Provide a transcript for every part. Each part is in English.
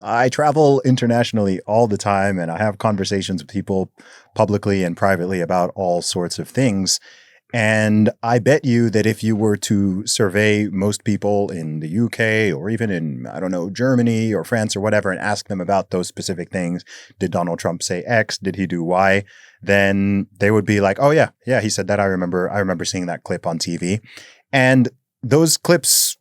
I travel internationally all the time, and I have conversations with people publicly and privately about all sorts of things. And I bet you that if you were to survey most people in the UK or even in, I don't know, Germany or France or whatever, and ask them about those specific things, did Donald Trump say X? Did he do Y? Then they would be like, oh yeah, he said that. I remember seeing that clip on TV. And those clips,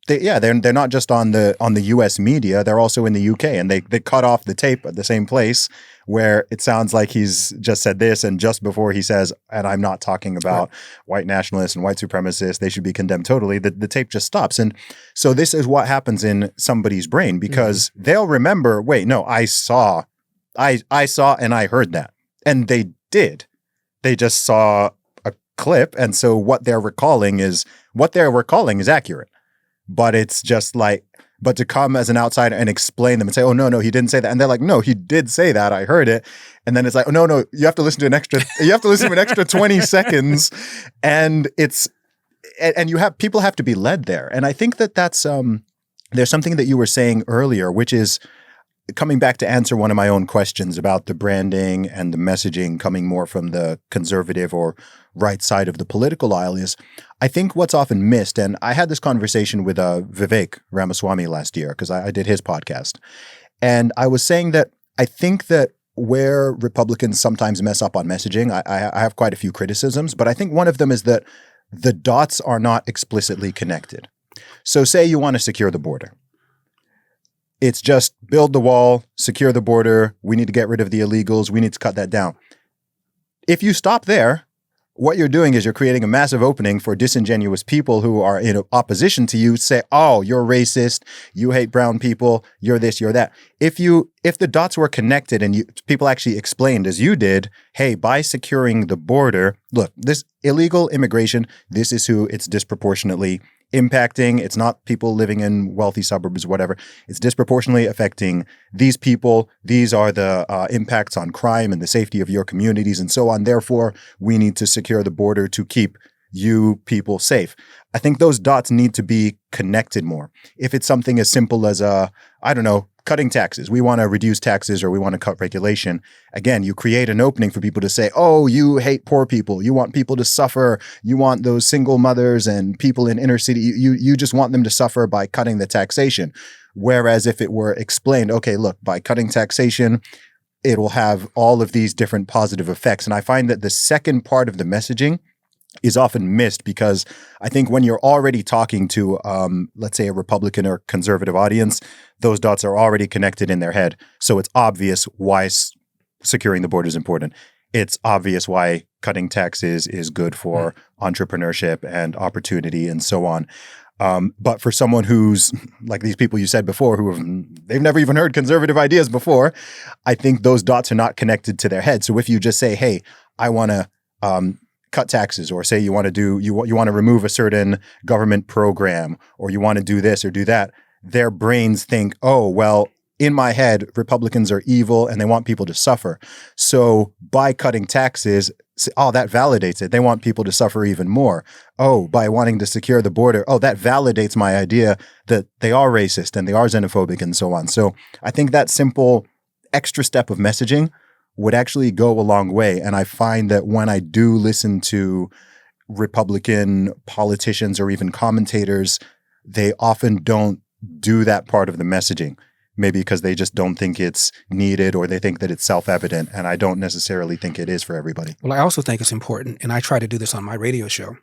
they're not just on the US media, they're also in the UK, and they cut off the tape at the same place where it sounds like he's just said this, and just before he says, and I'm not talking about white nationalists and white supremacists, they should be condemned totally, the tape just stops. And so this is what happens in somebody's brain, because they'll remember, wait, no, I saw and I heard that. And they did. They just saw a clip, and so what they're recalling is accurate. But it's just like, but to come as an outsider and explain them and say, oh, no, he didn't say that. And they're like, no, he did say that. I heard it. And then it's like, oh, no, you have to listen to an extra 20 seconds. And people have to be led there. And I think that's, there's something that you were saying earlier, which is coming back to answer one of my own questions about the branding and the messaging coming more from the conservative or right side of the political aisle, is I think what's often missed, and I had this conversation with Vivek Ramaswamy last year because I did his podcast, and I was saying that I think that where Republicans sometimes mess up on messaging, I have quite a few criticisms, but I think one of them is that the dots are not explicitly connected. So say you want to secure the border. It's just build the wall, secure the border. We need to get rid of the illegals. We need to cut that down. If you stop there, what you're doing is you're creating a massive opening for disingenuous people who are in opposition to you say, oh, you're racist, you hate brown people, you're this, you're that. If the dots were connected and people actually explained, as you did, hey, by securing the border, look, this illegal immigration, this is who it's disproportionately impacting. It's not people living in wealthy suburbs or whatever. It's disproportionately affecting these people. These are the impacts on crime and the safety of your communities and so on. Therefore, we need to secure the border to keep you people safe. I think those dots need to be connected more. If it's something as simple as, cutting taxes. We want to reduce taxes or we want to cut regulation. Again, you create an opening for people to say, oh, you hate poor people. You want people to suffer. You want those single mothers and people in inner city. You just want them to suffer by cutting the taxation. Whereas if it were explained, okay, look, by cutting taxation, it will have all of these different positive effects. And I find that the second part of the messaging is often missed because I think when you're already talking to, let's say, a Republican or conservative audience, those dots are already connected in their head. So it's obvious why securing the border is important. It's obvious why cutting taxes is good for entrepreneurship and opportunity and so on. But for someone who's like these people you said before, they've never even heard conservative ideas before, I think those dots are not connected to their head. So if you just say, hey, I want to cut taxes, or say you want to remove a certain government program, or you want to do this or do that, their brains think, oh, well, in my head, Republicans are evil and they want people to suffer. So by cutting taxes, oh, that validates it. They want people to suffer even more. Oh, by wanting to secure the border, oh, that validates my idea that they are racist and they are xenophobic and so on. So I think that simple extra step of messaging would actually go a long way. And I find that when I do listen to Republican politicians or even commentators, they often don't do that part of the messaging, maybe because they just don't think it's needed or they think that it's self-evident. And I don't necessarily think it is for everybody. Well, I also think it's important, and I try to do this on my radio show,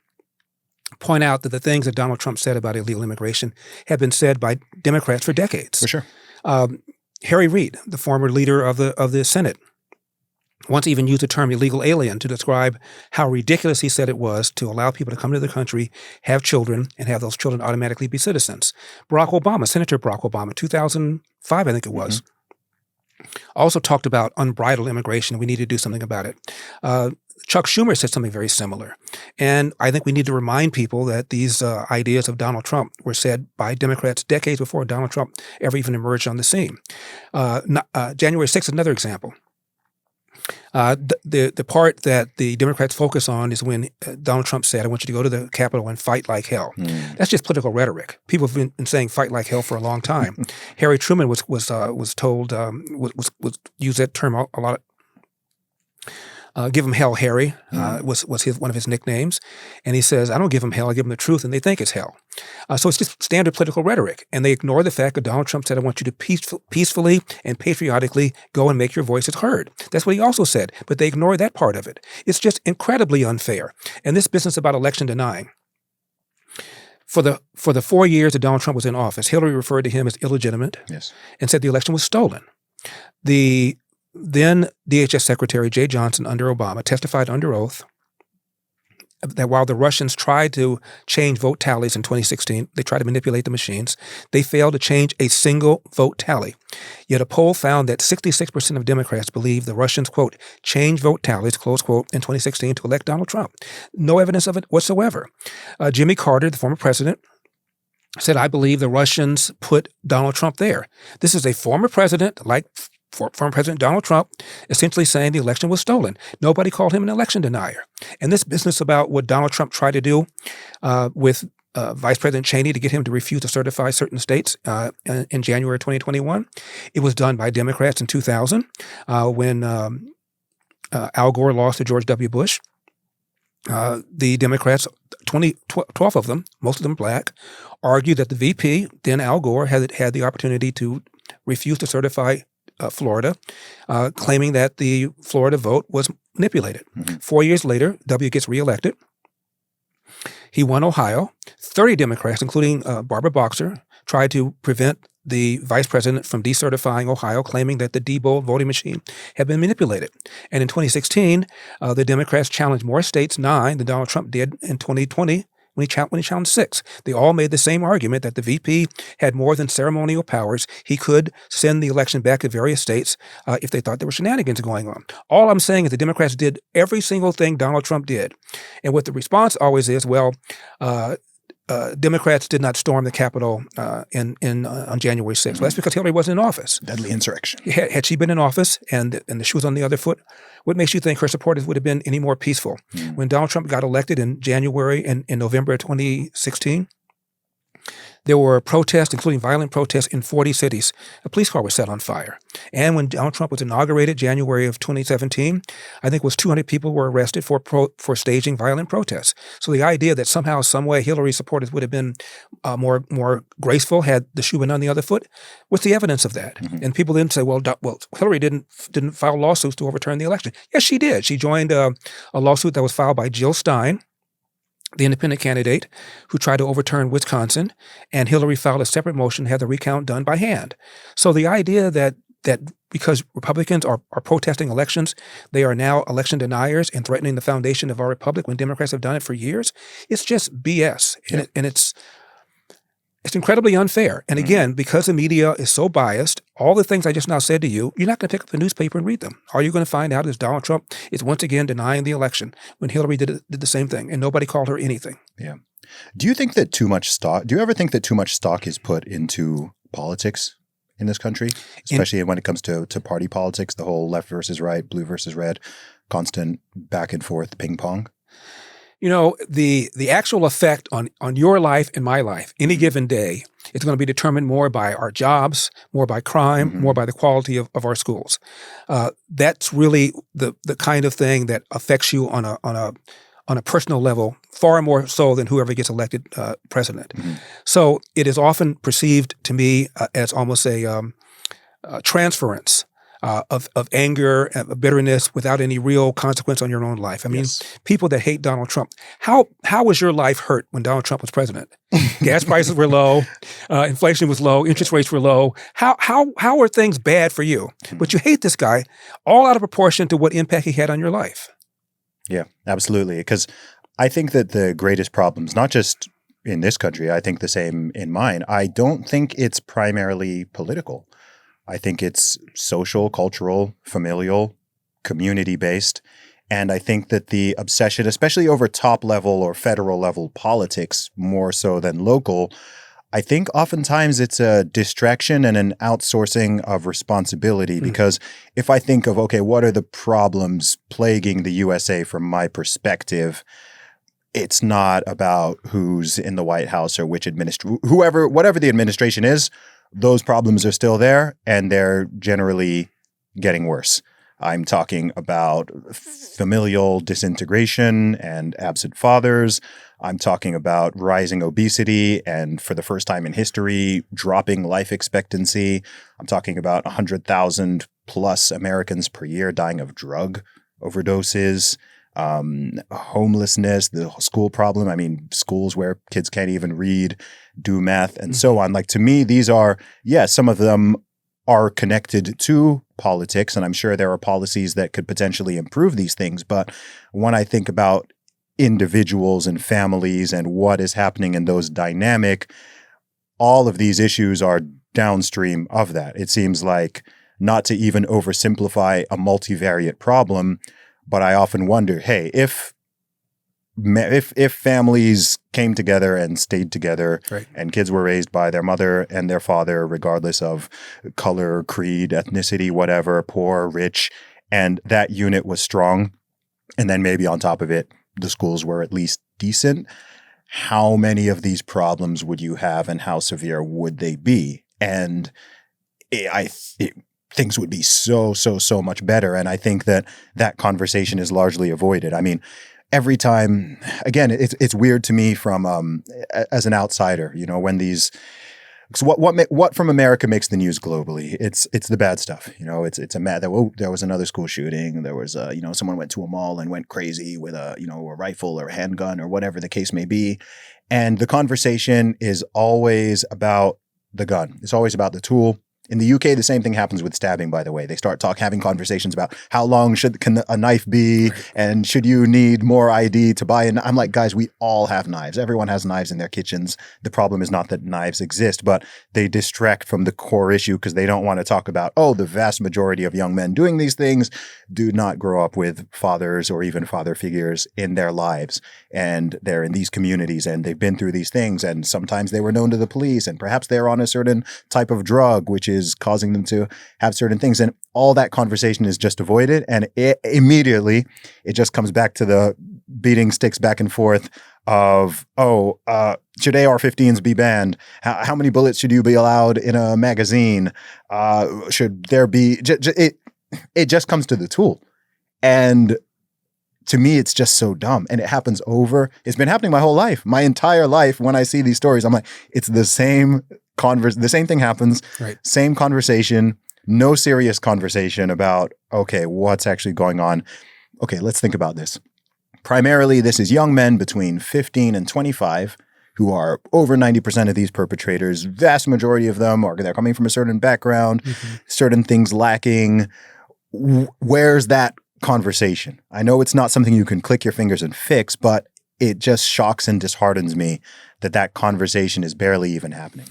point out that the things that Donald Trump said about illegal immigration have been said by Democrats for decades. For sure. Harry Reid, the former leader of the Senate, once even used the term illegal alien to describe how ridiculous he said it was to allow people to come to the country, have children, and have those children automatically be citizens. Barack Obama, Senator Barack Obama, 2005, I think it was, also talked about unbridled immigration. We need to do something about it. Chuck Schumer said something very similar. And I think we need to remind people that these ideas of Donald Trump were said by Democrats decades before Donald Trump ever even emerged on the scene. January 6th is another example. The part that the Democrats focus on is when Donald Trump said, I want you to go to the Capitol and fight like hell. That's just political rhetoric. People have been saying fight like hell for a long time. Harry Truman was told was used that term a lot. Give him hell, Harry, was one of his nicknames. And he says, I don't give them hell, I give them the truth, and they think it's hell. So it's just standard political rhetoric. And they ignore the fact that Donald Trump said, I want you to peacefully and patriotically go and make your voices heard. That's what he also said, but they ignore that part of it. It's just incredibly unfair. And this business about election denying. For the 4 years that Donald Trump was in office, Hillary referred to him as illegitimate and said the election was stolen. The then DHS Secretary Jay Johnson under Obama testified under oath that while the Russians tried to change vote tallies in 2016, they tried to manipulate the machines, they failed to change a single vote tally. Yet a poll found that 66% of Democrats believe the Russians, quote, changed vote tallies, close quote, in 2016 to elect Donald Trump. No evidence of it whatsoever. Jimmy Carter, the former president, said, I believe the Russians put Donald Trump there. This is a former president, like former President Donald Trump, essentially saying the election was stolen. Nobody called him an election denier. And this business about what Donald Trump tried to do with Vice President Cheney to get him to refuse to certify certain states in January 2021, it was done by Democrats in 2000 when Al Gore lost to George W. Bush. The Democrats, 12 of them, most of them black, argued that the VP, then Al Gore, had the opportunity to refuse to certify Florida, claiming that the Florida vote was manipulated. 4 years later, W gets reelected. He won Ohio. 30 Democrats, including Barbara Boxer, tried to prevent the vice president from decertifying Ohio, claiming that the Diebold voting machine had been manipulated. And in 2016, the Democrats challenged more states, 9, than Donald Trump did in 2020, when he challenged 6. They all made the same argument that the VP had more than ceremonial powers. He could send the election back to various states if they thought there were shenanigans going on. All I'm saying is the Democrats did every single thing Donald Trump did. And what the response always is, well, Democrats did not storm the Capitol on January 6th. Well, that's because Hillary wasn't in office. Deadly insurrection. Had she been in office and the shoe was on the other foot, what makes you think her supporters would have been any more peaceful? When Donald Trump got elected in January and in November of 2016, there were protests, including violent protests in 40 cities. A police car was set on fire. And when Donald Trump was inaugurated, January of 2017, I think it was 200 people were arrested for staging violent protests. So the idea that somehow, some way, Hillary supporters would have been more graceful had the shoe been on the other foot, what's the evidence of that? And people then say, well, Hillary didn't file lawsuits to overturn the election. Yes, she did. She joined a lawsuit that was filed by Jill Stein, the independent candidate who tried to overturn Wisconsin, and Hillary filed a separate motion to have the recount done by hand. So the idea that because Republicans are protesting elections, they are now election deniers and threatening the foundation of our republic when Democrats have done it for years, it's just BS. And it's incredibly unfair. And again, because the media is so biased, all the things I just now said to you, you're not going to pick up the newspaper and read them. All you're going to find out is Donald Trump is once again denying the election when Hillary did the same thing and nobody called her anything. Yeah. Do you ever think that too much stock is put into politics in this country, especially when it comes to party politics, the whole left versus right, blue versus red, constant back and forth ping pong? You know, the actual effect on your life and my life any given day is going to be determined more by our jobs, more by crime, more by the quality of our schools. That's really the kind of thing that affects you on a personal level far more so than whoever gets elected president. So it is often perceived to me as almost a transference of anger, bitterness, without any real consequence on your own life. I mean, people that hate Donald Trump, how was your life hurt when Donald Trump was president? Gas prices were low, inflation was low, interest rates were low. How are things bad for you? But you hate this guy, all out of proportion to what impact he had on your life. Yeah, absolutely. Because I think that the greatest problems, not just in this country, I think the same in mine, I don't think it's primarily political. I think it's social, cultural, familial, community-based. And I think that the obsession, especially over top-level or federal-level politics, more so than local, I think oftentimes it's a distraction and an outsourcing of responsibility. Because if I think of, okay, what are the problems plaguing the USA from my perspective, it's not about who's in the White House or which whatever the administration is. those problems are still there, and they're generally getting worse. I'm talking about familial disintegration and absent fathers. I'm talking about rising obesity and, for the first time in history, dropping life expectancy. I'm talking about 100,000 plus Americans per year dying of drug overdoses, homelessness, the school problem. I mean, schools where kids can't even read, do math, and so on. Like, to me, these are, some of them are connected to politics, and I'm sure there are policies that could potentially improve these things. But when I think about individuals and families and what is happening in those dynamic, all of these issues are downstream of that. It seems like, not to even oversimplify a multivariate problem, but I often wonder, hey, if families came together and stayed together, right, and kids were raised by their mother and their father, regardless of color, creed, ethnicity, whatever, poor, rich, and that unit was strong, and then maybe on top of it, the schools were at least decent, how many of these problems would you have, and how severe would they be? And things would be so much better. And I think that conversation is largely avoided. I mean, every time, again, it's weird to me from as an outsider, when these. So what from America makes the news globally? It's the bad stuff. It's a mad. There was another school shooting. There was someone went to a mall and went crazy with a rifle or a handgun or whatever the case may be, and the conversation is always about the gun. It's always about the tool. In the UK, the same thing happens with stabbing, by the way. They start having conversations about how long can a knife be, and should you need more ID to buy I'm like, guys, we all have knives. Everyone has knives in their kitchens. The problem is not that knives exist, but they distract from the core issue because they don't want to talk about, the vast majority of young men doing these things do not grow up with fathers or even father figures in their lives. And they're in these communities and they've been through these things. And sometimes they were known to the police, and perhaps they're on a certain type of drug, which is causing them to have certain things. And all that conversation is just avoided. And immediately it just comes back to the beating sticks back and forth of, should AR-15s be banned? How many bullets should you be allowed in a magazine? Should there be, it just comes to the tool. And to me, it's just so dumb. And it happens it's been happening my whole life, my entire life. When I see these stories, I'm like, it's the same the same thing happens, right, same conversation, no serious conversation about, okay, what's actually going on? Okay, let's think about this. Primarily, this is young men between 15 and 25 who are over 90% of these perpetrators. Vast majority of them they're coming from a certain background, certain things lacking. Where's that conversation? I know it's not something you can click your fingers and fix, but it just shocks and disheartens me that conversation is barely even happening.